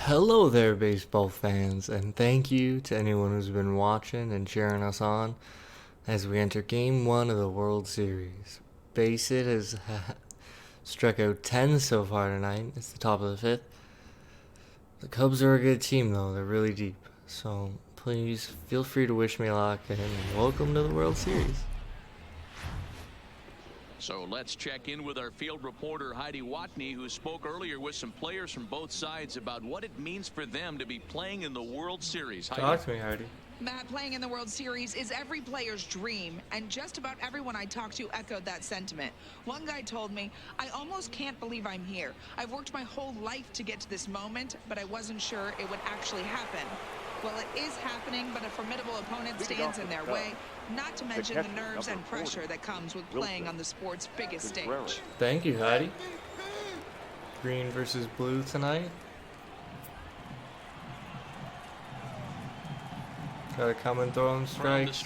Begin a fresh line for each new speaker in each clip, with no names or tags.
Hello there, baseball fans, and thank you to anyone who's been watching and cheering us on as we enter Game 1 of the World Series. Basit has struck out 10 so far tonight. It's the top of the fifth. The Cubs are a good team, though. They're really deep. So please feel free to wish me luck and welcome to the World Series.
So let's check in with our field reporter Heidi Watney, who spoke earlier with some players from both sides about what it means for them to be playing in the World Series.
Talk to me, Heidi.
Matt, playing in the World Series is every player's dream, and just about everyone I talked to echoed that sentiment. One guy told me, "I almost can't believe I'm here. I've worked my whole life to get to this moment, but I wasn't sure it would actually happen." Well, it is happening, but a formidable opponent stands in their way, not to mention the nerves and pressure that comes with playing on the sport's biggest stage.
Thank you, Heidi. Green versus blue tonight. Gotta come and throw him strikes.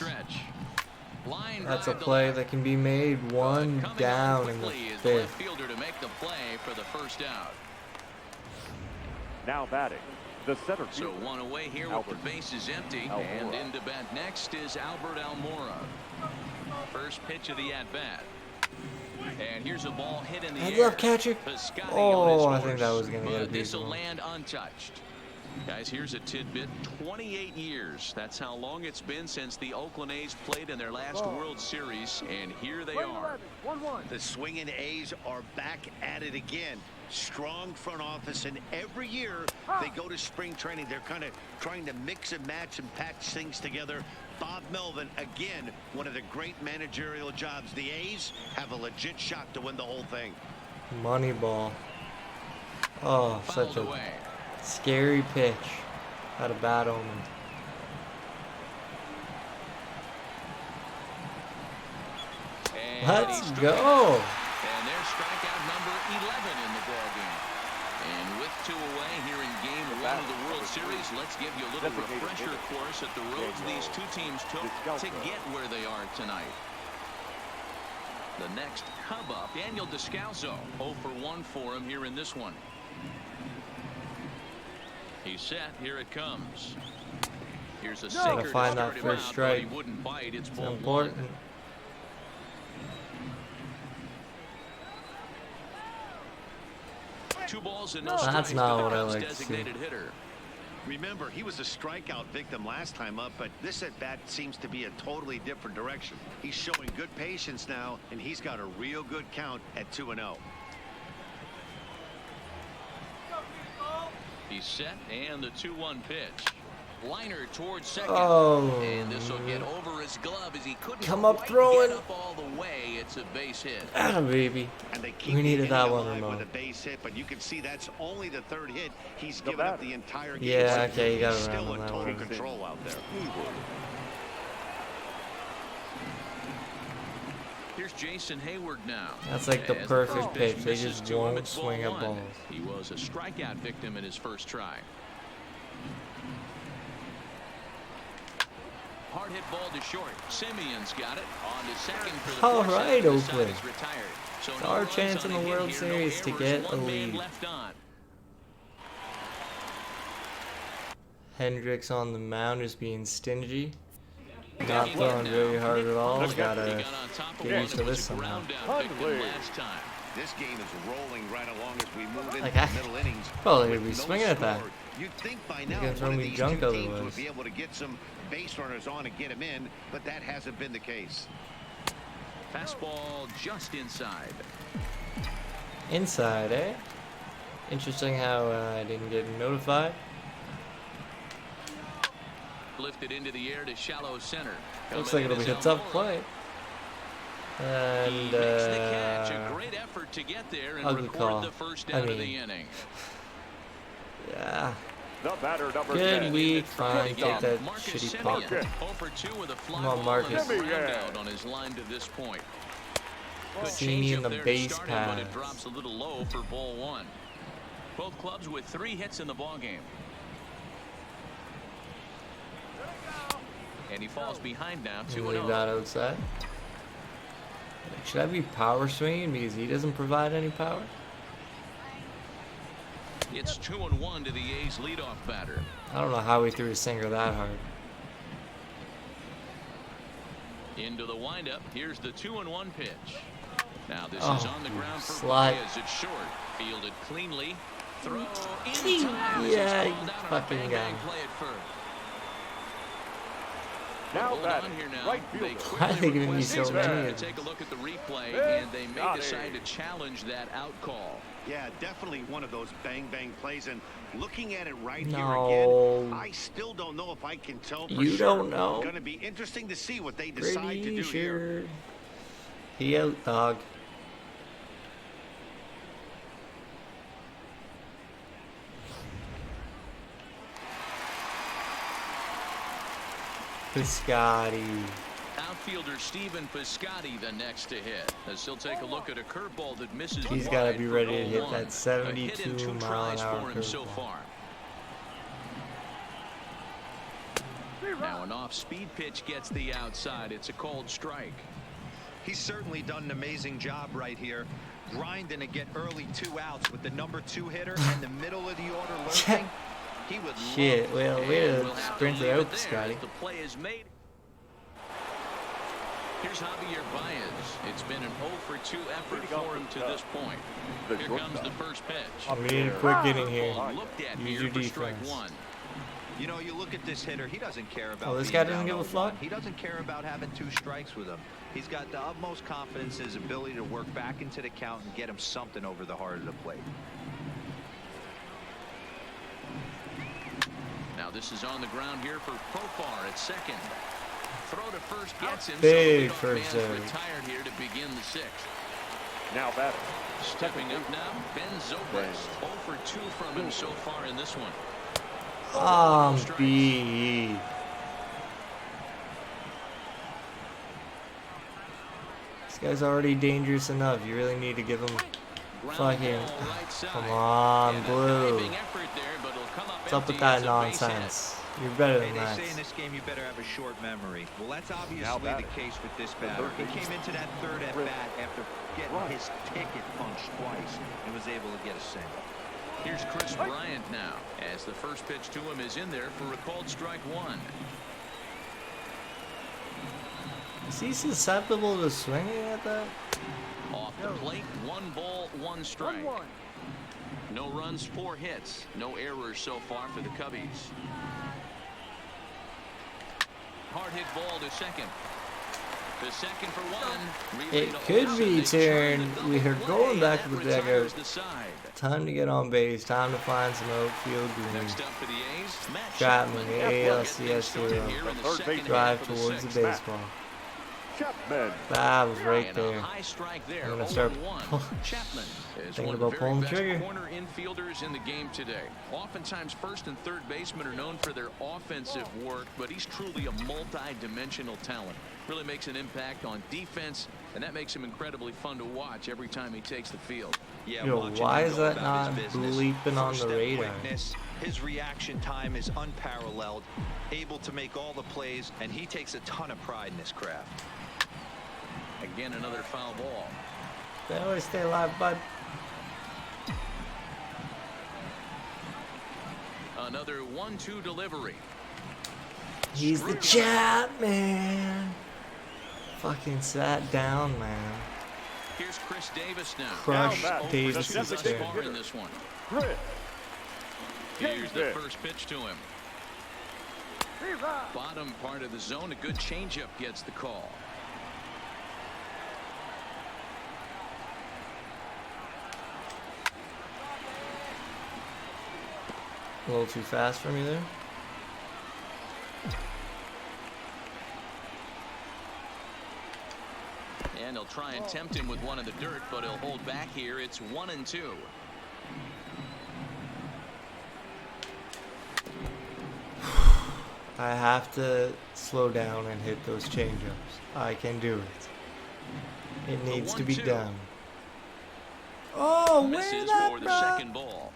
That's a play that can be made. One down in the fifth.
Fielder to make the play for the first out.
Now batting, the center
So
fielder.
one away here with the bases empty, and in to bat next is Albert Almora. First pitch of the at-bat. And here's a ball hit in the
Heads
air.
up, catcher.
Piscotty
Oh,
on
I
his
think that
horse,
was gonna get a
but this will
decent one.
land untouched. Guys, here's a tidbit. 28 years. That's how long it's been since the Oakland A's played in their last World Series, and here they are.
1-1.
The swinging A's are back at it again. Strong front office, and every year they go to spring training. They're kind of trying to mix and match and patch things together. Bob Melvin, again, one of the great managerial jobs. The A's have a legit shot to win the whole thing.
Money ball. Oh, such
Fouled
a
away.
scary pitch. Had a bad omen.
And
Let's
he struck
go.
out. And there's strikeout number 11 in the ballgame. And with two away here in Game 1 of the World Series, let's give you a little refresher course at the roads these two teams took to get where they are tonight. The next Cub up, Daniel Descalso, 0 for 1 for him here in this one. He's set. Here it comes. Here's a sinker to
find
start
that
him out,
first
but
strike.
he wouldn't bite. It's
It's
ball
important.
one. Two balls and no
That's
strikes
not
to the
what I
Cubs'
like to see.
designated hitter.
Remember, he was a strikeout victim last time up, but this at-bat seems to be a totally different direction. He's showing good patience now, and he's got a real good count at 2-0.
He's set, and the 2-1 pitch. Liner towards second.
Oh.
And this will get over his glove as he couldn't
Come up
quite
throwing.
get up all the way. It's a base hit.
Atta baby.
And they keep
We needed
the
that
inning
one,
alive
Ramon.
with a base hit, but you can see that's only the third hit. He's given up the entire game.
Yeah,
So
okay, you got
he's
around
still
on
in
that
total
one.
control out there.
Here's Jason Hayward now.
That's like the
As
perfect
first
pitch. They
misses
just
to him,
won't
it's ball
swing at
one.
balls.
He was a strikeout victim in his first try. Hard hit ball to short. Simeon's got it on to second for the
All
force out.
right,
The side
Oakland.
is retired. So
It's
no
our
runs
chance
on
in
a
the
hit
World
here,
Series to
no
get
errors,
a
one man
lead.
left on.
Hendricks on the mound is being stingy. Not throwing very hard at all.
He
Gotta
got on top of
get
one
used
that
to
was
this
a
somehow.
ground down victim last time.
This game is rolling right along as we move into
Like,
the middle innings.
probably
With
gonna be
no
swinging at that.
score, you'd think by
He's
now
gonna throw
one of
me
these
junk
two teams
otherwise.
would be able to get some base runners on and get him in, but that hasn't been the case.
Fastball just inside.
Inside, eh? Interesting how I didn't get notified.
Lifted into the air to shallow center.
Looks
Coming
like
in
it'll be
is
a tough
Almora.
play.
He
And
makes the catch. A great effort to get there and
ugly
record
call.
the first
I
out of the
mean,
inning.
yeah,
The batter, number
good
10.
week.
Trying
Fine,
to
take
get
that
Marcus
shitty
Semien.
pop.
Okay.
0 for 2 with a fly
Come on,
ball
Marcus.
and a
Semien.
ground out on his line to this point. Good
See me
change
in
up
the
there
base
starting, but it
paths.
drops a little low for ball one. Both clubs with 3 hits in the ball game. And he falls behind now,
Leave
2-0.
that outside. Should I be power swinging because he doesn't provide any power?
It's 2-1 to the A's leadoff batter.
I don't know how he threw a sinker that hard.
Into the windup. Here's the 2-1 pitch. Now this is on the ground for
slide.
Baez. It's short. Fielded cleanly. Throw in
Gee,
time.
yeah,
It's called out on a
fucking
bang-bang
guy.
play at first.
Now
Hold
batting,
on here now.
right
They
fielder.
Why are they
quickly
giving me so
requested
many
to
of
take a
these?
look at the replay,
Hey,
and they may
got
decide to
it.
challenge that out call.
Yeah, definitely one of those bang-bang plays. And looking at it right here
No.
again, I still don't know if I can tell for
You
sure.
don't know?
Going to be interesting to see what they decide
Pretty
to do here.
sure. He out, dog. Piscotti.
Outfielder Steven Piscotti the next to hit, as he'll take a look at a curveball that misses.
He's got to
wide
be
for
ready to
ball
hit
one.
that
A hit in
72
2
mile an
tries
hour
for him so
curveball.
far. Now an off-speed pitch gets the outside. It's a called strike.
He's certainly done an amazing job right here, grinding to get early 2 outs with the #2 hitter in the middle of the order lurking. He would
Shit,
love
well,
And
way to
we'll have
sprint
to
it
leave
out,
it there
Scotty.
as the play is made. Here's Javier Baez. It's been an 0 for 2 effort for him to this point.
The
Here comes the first pitch.
We need a quick inning here.
Ball looked at
Use
here
your
for strike
defense.
1.
You know, you look at this hitter, he doesn't care about
Oh, this
being
guy doesn't
down
give a
0-1.
fuck?
He doesn't care about having 2 strikes with him. He's got the utmost confidence in his ability to work back into the count and get him something over the heart of the plate.
Now this is on the ground here for Profar at second. Throw to first gets him.
Big
so the
first
man's
out.
retired here to begin the 6th.
Now batting.
Stepping up now, Ben Zobrist. 0 for 2 from him so far in this one.
B. This guy's already dangerous enough. You really need to give him
Ground
fucking.
ball right side.
Come on,
And a
Blue.
diving effort there, but it'll come up
What's up with
empty.
that
It's a base hit.
nonsense? You're better
Hey,
than
they
that.
say in this game you better have a short memory. Well, that's
Now
obviously the
batting.
case with this batter. He came into that 3rd at bat after getting his ticket punched twice and was able to get a single.
Here's Chris Bryant now, as the first pitch to him is in there for a called strike 1.
Is he susceptible to swinging at that?
Off the plate, 1 ball, 1 strike. No runs, 4 hits. No errors so far for the Cubbies. Hard hit ball to second. The second for 1. Relay
It
to
could
Olsen.
be
They try
turn.
the double
We are
play.
going back to
That
the dugout.
retires the side.
Time to get on base. Time to find some outfield green.
Next up for the A's, Matt
Chapman,
Chapman.
ALCS
Started
hero.
here in the
Third
second
base
Drive
half of the
towards the
6th.
baseball.
Chapman.
That was right
And a
there.
high strike there.
I'm gonna
0-1.
start
Chapman is
thinking
one
about
of the very
pulling the
best
trigger.
corner infielders in the game today. Oftentimes, first and third basemen are known for their offensive work, but he's truly a multi-dimensional talent. Really makes an impact on defense, and that makes him incredibly fun to watch every time he takes the field.
Yeah,
Yo,
watching
why
him
is
go
that
about
not
his business.
bleeping on
First
the
step
radar?
quickness, his reaction time is unparalleled, able to make all the plays, and he takes a ton of pride in his craft.
Again, another foul ball.
They always stay alive, bud.
Another 1-2 delivery.
He's the chap, man. Fucking sat down, man.
Here's Chris Davis now.
Crushed
Now,
Davis'
Davis
Thus
is
far
chair.
in this one.
Chris.
Here's the
Davis.
first pitch to him. Bottom part of the zone. A good changeup gets the call.
A little too fast for me there.
And he'll try and tempt him with one in the dirt, but he'll hold back here. It's 1-2.
I have to slow down and hit those changeups. I can do it. It needs to be
1-2.
done. Oh, where
Misses
that,
for the
bro?
second ball.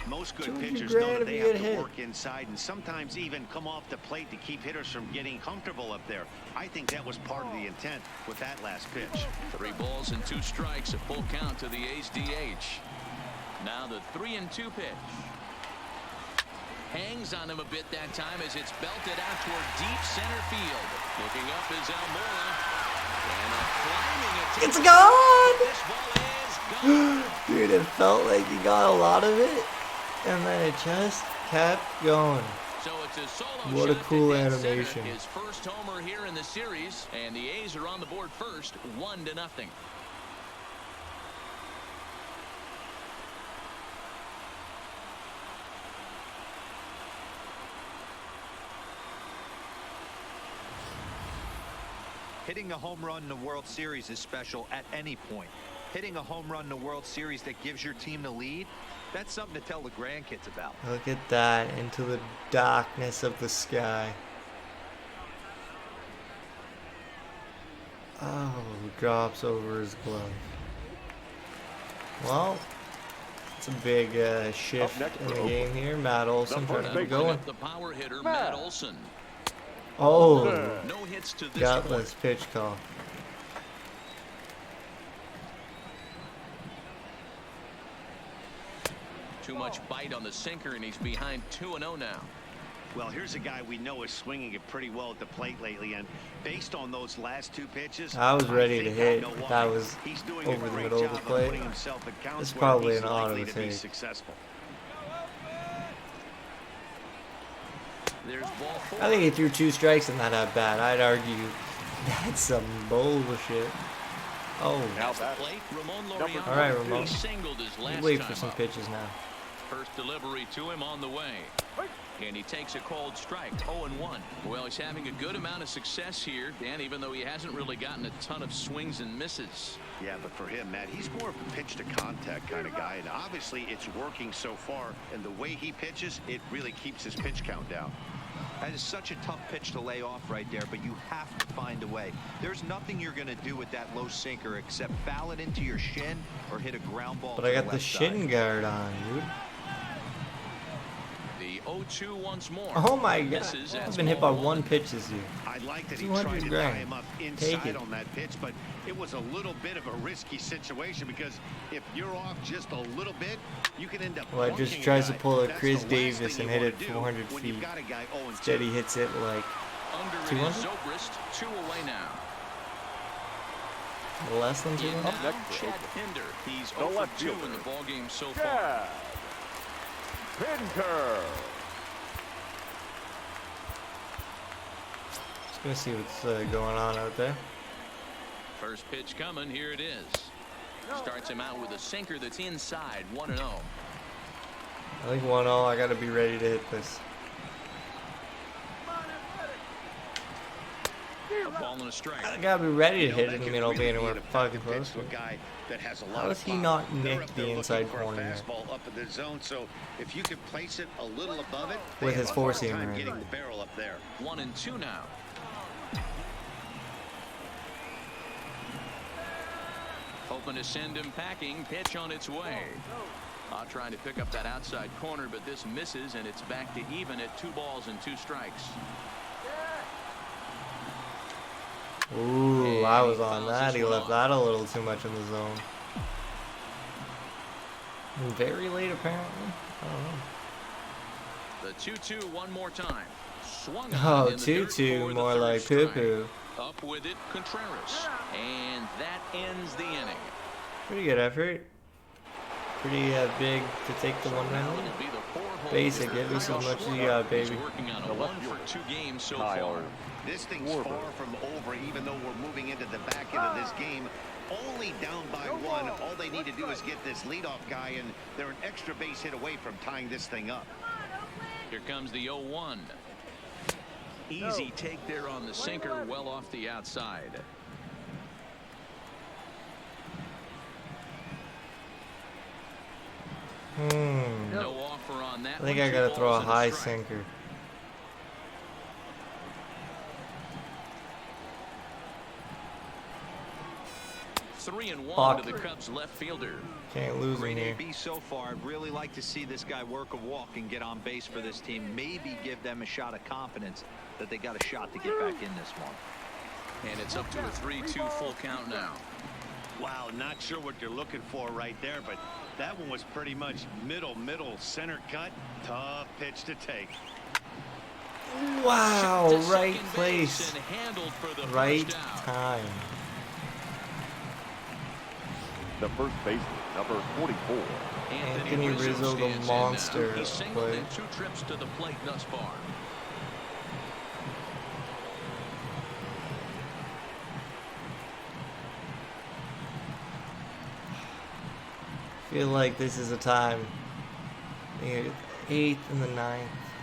Most good
200
pitchers
grand
know that
if
they
you
have
get
to
hit.
work inside and sometimes even come off the plate to keep hitters from getting comfortable up there. I think that was part of the intent with that last pitch.
3 balls and 2 strikes. A full count to the A's DH. Now the 3-2 pitch. Hangs on him a bit that time as it's belted out toward deep center field. Looking up is Almora. And a climbing attempt.
It's gone!
This ball is gone.
Dude, it felt like he got a lot of it, and then it just kept going.
So it's a solo
What a
shot to
cool
dead center.
animation.
His first homer here in the series, and the A's are on the board first, 1-0.
Hitting a home run in the World Series is special at any point. Hitting a home run in the World Series that gives your team the lead, that's something to tell the grandkids about.
Look at that, into the darkness of the sky. Oh, drops over his glove. Well, it's a big shift in the game here. Matt Olson trying to get going.
The power hitter, Matt Olson.
Oh,
No hits to this
got
point.
this pitch call.
Too much bite on the sinker, and he's behind 2-0 now.
Well, here's a guy we know is swinging it pretty well at the plate lately, and based on those last two pitches,
I was ready to
think I
hit.
know why.
That was
He's doing
over
a
the
great
middle of the
job
plate.
putting himself in counts
It's
where
probably
he's
an auto
likely to be
take.
successful.
There's ball 4.
I think he threw 2 strikes and not at bat. I'd argue that's some bullshit. Oh,
Now
At the
batting.
plate, Ramon Laureano.
All right, Ramon.
He singled his last
wait
time
for some
up.
pitches now.
First delivery to him on the way. And he takes a cold strike, 0-1. Well, he's having a good amount of success here, Dan, even though he hasn't really gotten a ton of swings and misses.
Yeah, but for him, Matt, he's more of a pitch to contact kind of guy, and obviously it's working so far, and the way he pitches, it really keeps his pitch count down.
That is such a tough pitch to lay off right there, but you have to find a way. There's nothing you're going to do with that low sinker except foul it into your shin or hit a ground ball.
But I got the shin guard on, dude.
The 0-2 once more.
Oh my god.
Misses at
I've been hit by
ball
1 pitch this year.
I like that he
200
tried to tie
grand.
him up
Take
inside
it.
on that pitch, but it was a little bit of a risky situation because if you're off just a little bit, you can end up
Well, it just
bunking a
tries to
guy.
pull a
That's
Chris
the last
Davis
thing
and
you
hit
wanna
it
do
400
when you've
feet.
got a guy 0-2.
Instead, he hits it like
Under it
200?
is Zobrist, 2 away now.
less than
In
200.
now,
next for
Chad
Oakland.
Pinder. He's
The
0 for
left
2 in
fielder.
the ballgame so far.
Yeah. Pinder.
Just gonna see what's going on out there.
First pitch coming. Here it is. Starts him out with a sinker that's inside, 1-0.
I think 1-0. I gotta be ready to hit this.
A ball and a strike.
I gotta be ready to
You know,
hit
that
it in the
could
middle,
really
be
be
anywhere
an
fucking
effective
close.
pitch to a guy that has a lot
How
of
does he
pop.
not
They're
nick
up
the
there
inside
looking for a
corner there?
fastball up in the zone, so if you can place it a little above it, they
With
have
his
a hard
four-seamer
time
in.
getting the barrel up there.
1-2 now. Hoping to send him packing. Pitch on its way. Trying to pick up that outside corner, but this misses, and it's back to even at 2 balls and 2 strikes.
Ooh,
And
I
he
was on
fouls
that.
this
He
one
left
off.
that a little too much in the zone. Very late, apparently. I don't know.
The 2-2 one more time. Swung
Oh,
on in the dirt
2-2,
for the
more
third
like
strike.
poo-poo.
Up with it, Contreras. And that ends the inning.
Pretty good effort. Pretty big to take the one
Now
run
it'll
lead.
be the 4-hole
Basic,
hitter,
give me as
Kyle
much as you
Schwarber.
got, baby.
He's working on a
The left
1-for-2 game so
Kyle.
far.
This thing's
Schwarber.
far from over, even though we're moving into the back end of this game. Only down by 1. All they need to do is get this leadoff guy, and they're an extra base hit away from tying this thing up.
Here comes the 0-1. Easy take there on the sinker, well off the outside. No offer on that.
I think
one.
I
2
gotta throw a
balls and
high
strike.
sinker.
Three and one
Fuck.
to the Cubs left fielder.
Can't lose him
Great
here.
AB so far. I'd really like to see this guy work a walk and get on base for this team. Maybe give them a shot of confidence that they got a shot to get back in this one.
And it's up to a 3-2 full count now.
Wow, not sure what you're looking for right there, but that one was pretty much middle center cut. Tough pitch to take.
Wow,
To
right
second
place,
base and handled for the
right
first out.
time.
The first baseman, number 44.
Anthony Rizzo, the
stands in now.
monster,
He's singled
played.
in 2 trips to the plate thus far.
Feel like this is a time. Yeah, 8th and the 9th.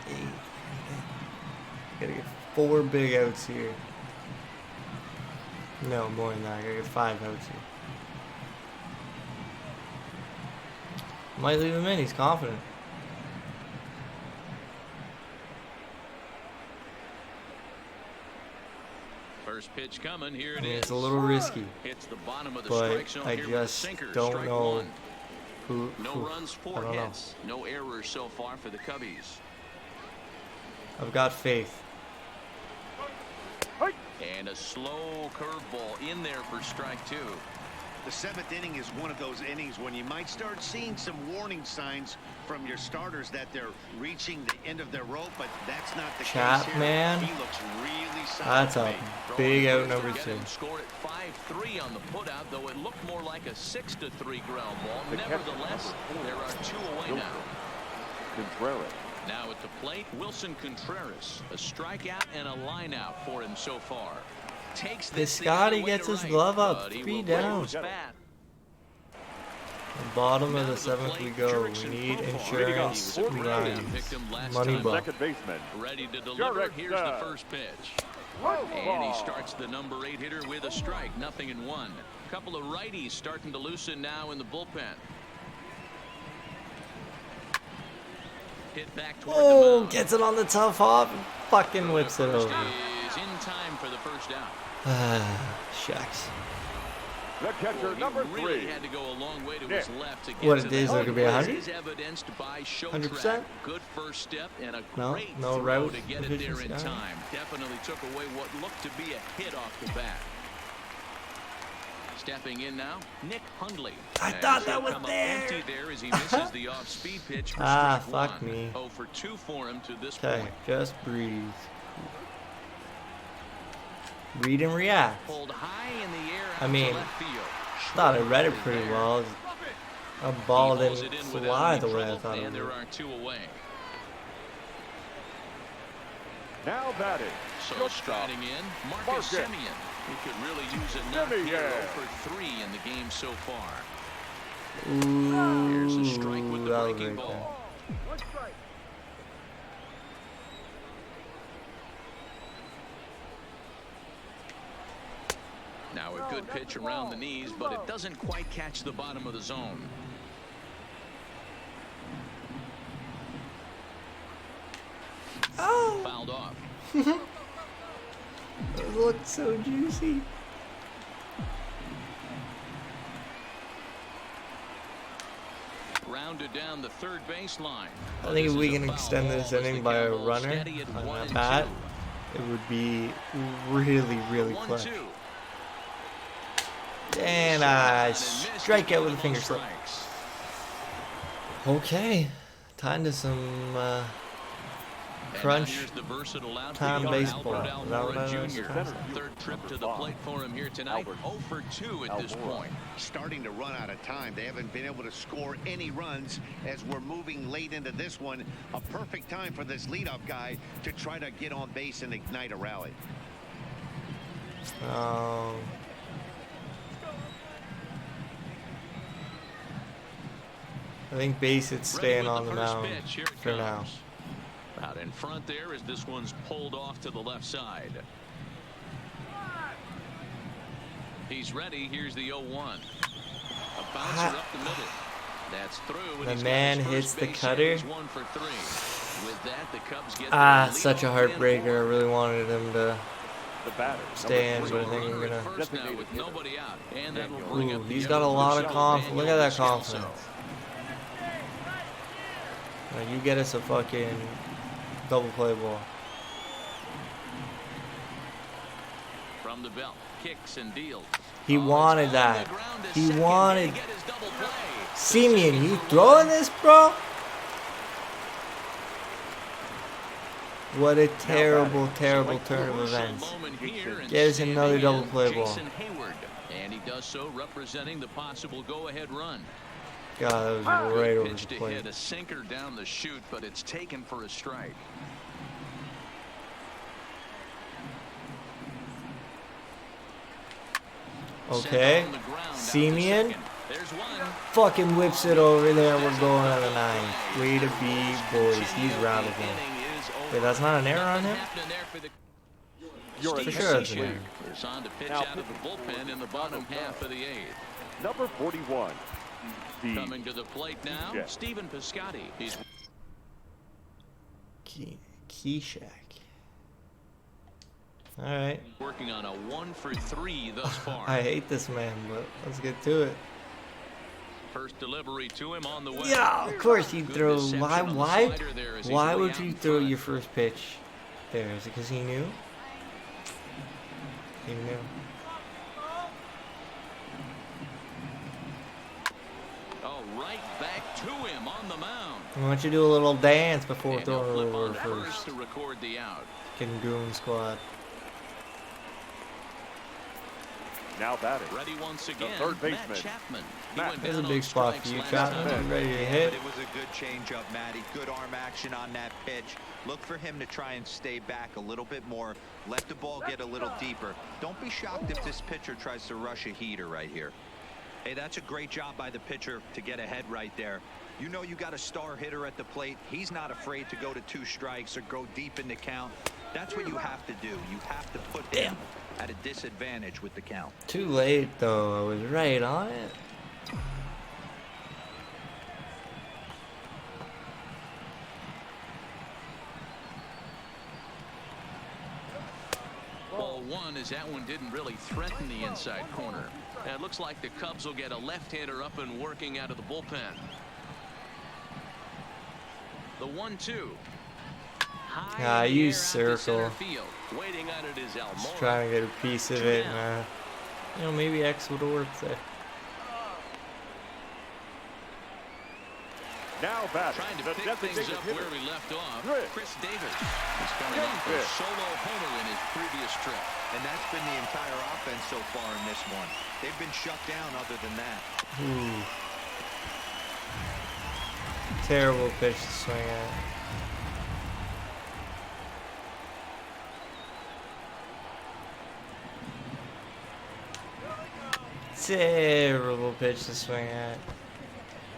8th. Gotta get 4 big outs here. No, more than that. I gotta get 5 outs here. Might leave him in. He's confident.
First pitch coming. Here
I
it
mean,
is.
it's a little risky,
Hits the bottom of the
but
strike zone
I
here with a
just
sinker.
don't
Strike
know
one.
who.
No runs,
I
4
don't know.
hits. No errors so far for the Cubbies.
I've got faith.
And a slow curveball in there for strike 2.
The 7th inning is one of those innings when you might start seeing some warning signs from your starters that they're reaching the end of their rope, but that's not the case here.
Chapman.
He looks really solid.
That's
to
a
me.
big out
Throwing
number
to get
2.
him scored at 5-3 on the putout, though it looked more like a 6-3 ground ball.
The catcher,
Nevertheless,
number 4,
there are 2 away
Wilson
now.
Contreras.
Now at the plate, Wilson Contreras. A strikeout and a line out for him so far. Takes this the
Scotty
other way
gets
to
his
right,
glove up,
but he
3
will
down.
lose bat.
The bottom of
Now
the
to the
7th
plate,
we go.
Jurickson
We need
Profar.
insurance
He was a great
runs.
down, picked him last
Money
time
ball.
up.
Second baseman.
Ready to deliver. Here's the
Jurickson.
first pitch. And he starts the number 8 hitter with a strike. 0-1. Couple of righties starting to loosen now in the bullpen. Hit back toward the
Oh,
mound.
gets it on the tough hop and fucking whips it
First
over.
is in time for the first out.
Ah, shucks.
The catcher,
He
number
really
3.
had to go a long way to
Nick.
his left to get
What
to
it is,
that.
there could be 100?
Is evidenced by show
100%?
track. Good first step and a
No,
great
no
throw
route
to get it there in
efficiency.
time. Definitely took away what looked to be a hit off the bat. Stepping in now, Nick Hundley.
I
And
thought that
he'll
was
come up
there.
empty there as he misses the off-speed pitch for
Ah,
strike
fuck
1.
me.
0 for 2 for him to this
Okay,
point.
just breathe. Read and react.
Pulled high in the air out
I mean,
to left field.
Thought I read it
Short
pretty
there.
well. A ball
He hauls
didn't
it in without
fly
any
the way I
trouble,
thought it
and there
would.
are 2 away.
Now batting.
So
Shortstop.
striding in, Marcus
Marcus.
Semien. He could really use a knock
Semien.
here. 0 for 3 in the game so far.
Ooh,
Here's a strike with the
that was
breaking
right
ball. Now a good pitch around the knees, but it doesn't quite catch the bottom of the zone.
Oh,
Fouled off.
it looked so juicy.
Grounded down the third baseline.
I think if
This
we
is a
can
foul
extend
ball
this
as the
inning by a
count holds
runner
steady at
on
1
that
and
bat,
2.
it would be really, really clutch.
1-2.
And I strike out with a finger slip.
Strikes.
Okay, time to some
And
crunch
now here's the versatile
time
outfielder,
baseball.
Albert
Is that what
Almora
I was
Jr.
supposed to
Third trip to the plate for him here tonight. 0 for 2 at this point.
Starting to run out of time. They haven't been able to score any runs as we're moving late into this one. A perfect time for this leadoff guy to try to get on base and ignite a rally.
I think Bassett's staying on the mound
Here it
for now.
comes. Out in front there as this one's pulled off to the left side. He's ready. Here's the 0-1. A bouncer up the middle. That's through. And
The
he's got
man
his
hits
first
the
base
cutter.
hit. He's 1 for 3. With that, the Cubs get
It's
their
such a
leadoff
heartbreaker. I
man.
really wanted him to
The batter,
stay in,
number
but I
3.
think we're
Runner
gonna.
at first now with nobody out. And that will bring
Ooh,
up the
he's got a lot of
ever-crucial
confidence. Look at that
Daniel
confidence.
Descalso.
Now you get us a fucking double play ball.
From the belt, kicks and deals.
He
Oh,
wanted
it's on
that.
the ground to
He
second.
wanted.
Did he get his double play?
Simeon, you throwing this, bro? What a terrible, terrible turn of
Crucial
events.
moment here in
Get us another
standing
double
in
play ball.
Jason Hayward, and he does so representing the possible go-ahead run.
God, that was right over
Pitch
the
to
plate.
hit a sinker down the chute, but it's taken for a strike.
Okay. Simeon fucking whips it over there. We're going to the ninth. Way to be, boys. He's routed him. Wait, that's not an error on him?
You're
For
in
sure that's an
the
error.
Is on to pitch
Now
out of the bullpen in the bottom half of the eighth.
number 41.
Coming to the plate now,
Yeah.
Stephen Piscotty. He's
Keyshak. Alright.
working on a 1-for-3 thus far.
I hate this man, but let's get to it.
First delivery to him on the way.
Yeah, of course you
Good
throw.
reception
Why?
on the
Why?
slider there as he's
Why
way
would
out
you
in
throw
front.
your first pitch there? Is it because he knew? He knew.
Oh, right back to him on the mound.
Why don't you do a little dance before
And he'll
throwing
flip
it over
on first
first?
to record the out.
Fucking goon squad.
Now batting.
Ready once
The
again,
third
Matt
baseman.
Chapman. He
Matt.
went
There's a
down
big
on
spot
strikes
for you,
last
Chapman.
time.
You ready to
Yeah,
hit?
but it was a good changeup, Matty. Good arm action on that pitch. Look for him to try and stay back a little bit more. Let the ball get a little deeper. Don't be shocked if this pitcher tries to rush a heater right here. Hey, that's a great job by the pitcher to get ahead right there. You know you got a star hitter at the plate. He's not afraid to go to 2 strikes or go deep in the count. That's what you have to do. You have to put him at a disadvantage with the count.
Too late though. I was right on it.
Ball one, as that one didn't really threaten the inside corner. And it looks like the Cubs will get a left-hander up and working out of the bullpen. The 1-2.
Ah, you circle.
Waiting on it is Almora.
Just trying to get a piece of it. You know, maybe X would have worked there.
Now batting.
Trying to
The
pick things
designated
up
hitter.
where we left off.
Chris.
Chris Davis. He's coming off a solo homer in his previous trip.
And that's been the entire offense so far in this one. They've been shut down other than that.
Ooh. Terrible pitch to swing at. Terrible pitch to swing at.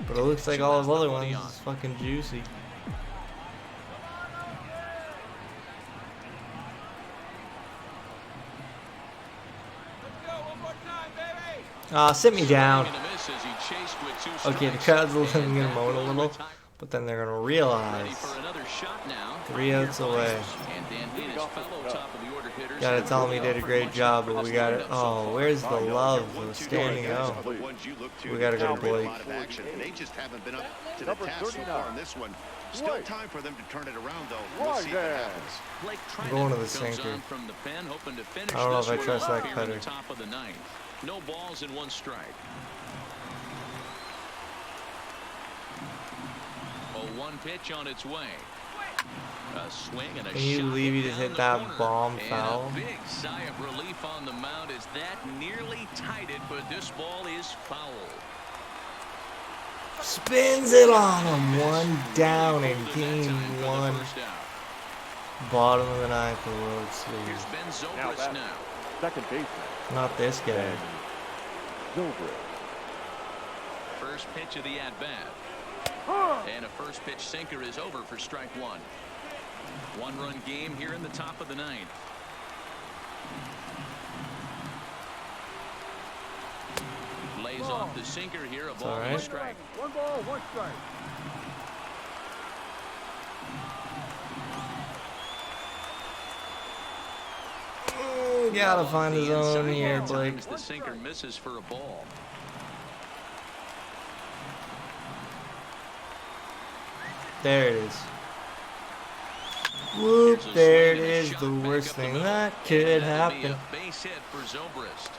But it looks like all his other ones is fucking juicy. Sit me down. Okay, the Cubs will let him get him out a little, but then they're gonna realize 3 outs away. Gotta tell him he did a great job, but we gotta. Oh, where's the love? The standing out. We gotta go to Blake.
They just haven't been up to the task so far in this one. Still time for them to turn it around, though. We'll see what happens.
I'm going to the sinker. I don't know if I trust that cutter.
No balls and 1 strike. Oh, 1 pitch on its way. A swing and a
Can you
shot
believe he just
down
hit
the
that
corner.
bomb
And
foul?
a big sigh of relief on the mound as that nearly tied it, but this ball is foul.
Spins it on him. 1 down in game 1. Bottom of the 9th of the World
Here's
Series.
Ben
Now
Zobrist
batting.
now.
Second baseman.
Not this guy.
Ben Zobrist.
First pitch of the at-bat. And a first pitch sinker is over for strike 1. 1-run game here in the top of the 9th. Lays off the sinker here, a ball and a strike.
1 ball, 1 strike.
Gotta find his own here, Blake.
The sinker misses for a ball.
There it is. Whoop, there it is. The worst thing that could happen.
Base hit for Zobrist.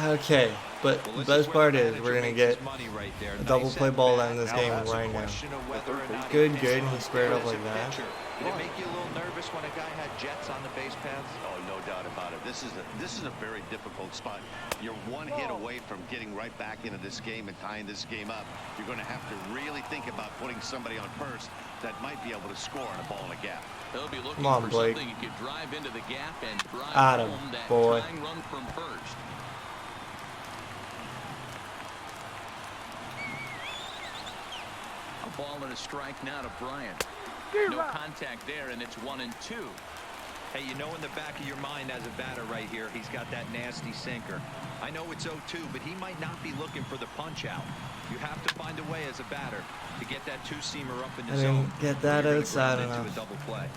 Okay, but
Well,
the
this
best part
where the
is we're
manager
gonna
makes
get
his money right there.
a double
Nice
play
at
ball
bat.
in this
Now
game
it's a
right now.
question of whether or not
Good,
he
good.
thinks
He squared up
as a
like that.
pitcher. Did it make you a little nervous when a guy had jets on the base paths?
Oh, no doubt about it. This is a very difficult spot. You're one hit away from getting right back into this game and tying this game up. You're going to have to really think about putting somebody on first that might be able to score on a ball in a gap.
They'll be looking
Come on,
for
Blake.
something you could drive into the gap and drive
Atta
home that
boy.
tying run from first. A ball and a strike now to Bryant. No contact there, and it's 1-2.
Hey, you know in the back of your mind as a batter right here, he's got that nasty sinker. I know it's 0-2, but he might not be looking for the punch out. You have to find a way as a batter to get that two-seamer up in the
I
zone.
didn't get that
Or you're gonna
outside
ground into
enough.
a double play.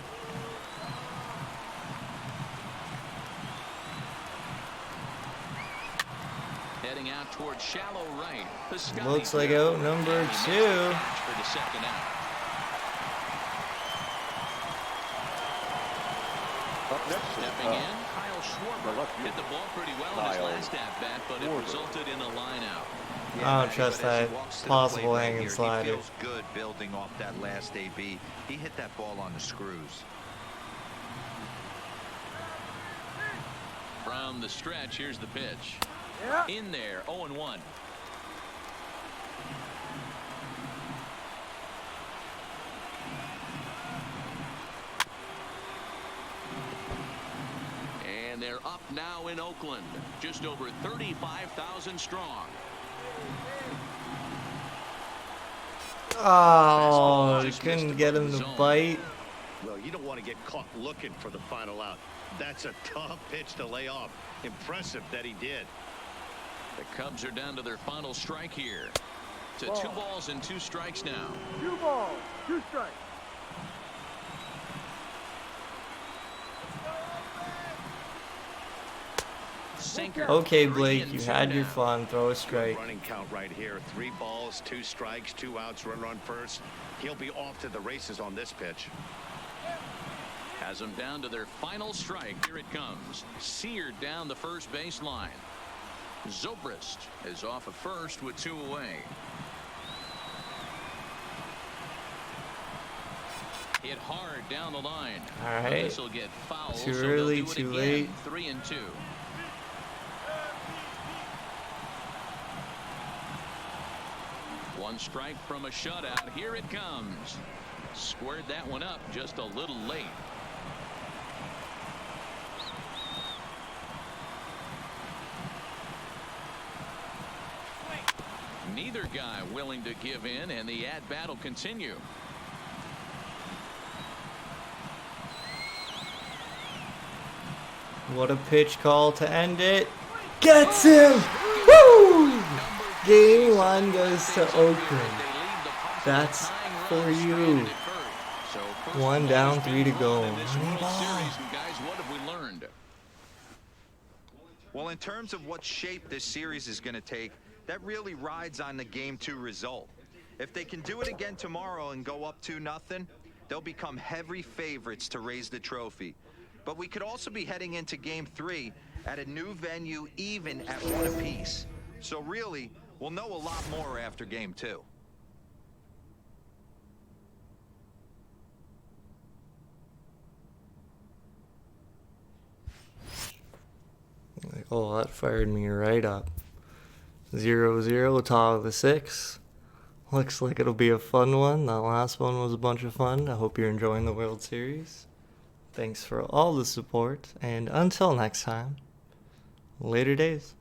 Heading out towards shallow right. Piscotty
Looks like
there.
out number
And he makes the
2.
catch for the second out.
Up next,
Stepping in, Kyle Schwarber hit the ball pretty well in his
Kyle
last at-bat, but it
Schwarber.
resulted in a line out.
I don't
Matty,
trust
but as he
that
walks to the
possible
plate right
hanging
here,
slider.
He feels good building off that last AB. He hit that ball on the screws.
From the stretch, here's the pitch. In there, 0-1. And they're up now in Oakland, just over 35,000 strong.
Oh, couldn't get him to bite.
Well, you don't want to get caught looking for the final out. That's a tough pitch to lay off. Impressive that he did.
The Cubs are down to their final strike here. To 2 balls and 2 strikes now.
2 balls, 2 strikes.
Sinker.
Okay,
3
Blake,
and
you
2
had your
now.
fun. Throw a
Good
strike.
running count right here. 3 balls, 2 strikes, 2 outs, run on first. He'll be off to the races on this pitch.
Has them down to their final strike. Here it comes. Seared down the first base line. Zobrist is off of first with 2 away. Hit hard down the line.
All right.
This will get foul.
Too
so they'll
early,
do it
too
again.
late.
3-2. One strike from a shutout. Here it comes. Squared that one up just a little late. Neither guy willing to give in, and the at-bat will continue.
What a pitch call to end it. Gets him! Woo! Game 1 goes to Oakland. That's for you. 1 down, 3 to go.
Well, in terms of what shape this series is going to take, that really rides on the Game 2 result. If they can do it again tomorrow and go up 2-0, they'll become heavy favorites to raise the trophy. But we could also be heading into Game 3 at a new venue, even at 1 apiece. So really, we'll know a lot more after Game 2.
Oh, that fired me right up. 0-0, top of the 6th. Looks like it'll be a fun one. That last one was a bunch of fun. I hope you're enjoying the World Series. Thanks for all the support, and until next time, later days.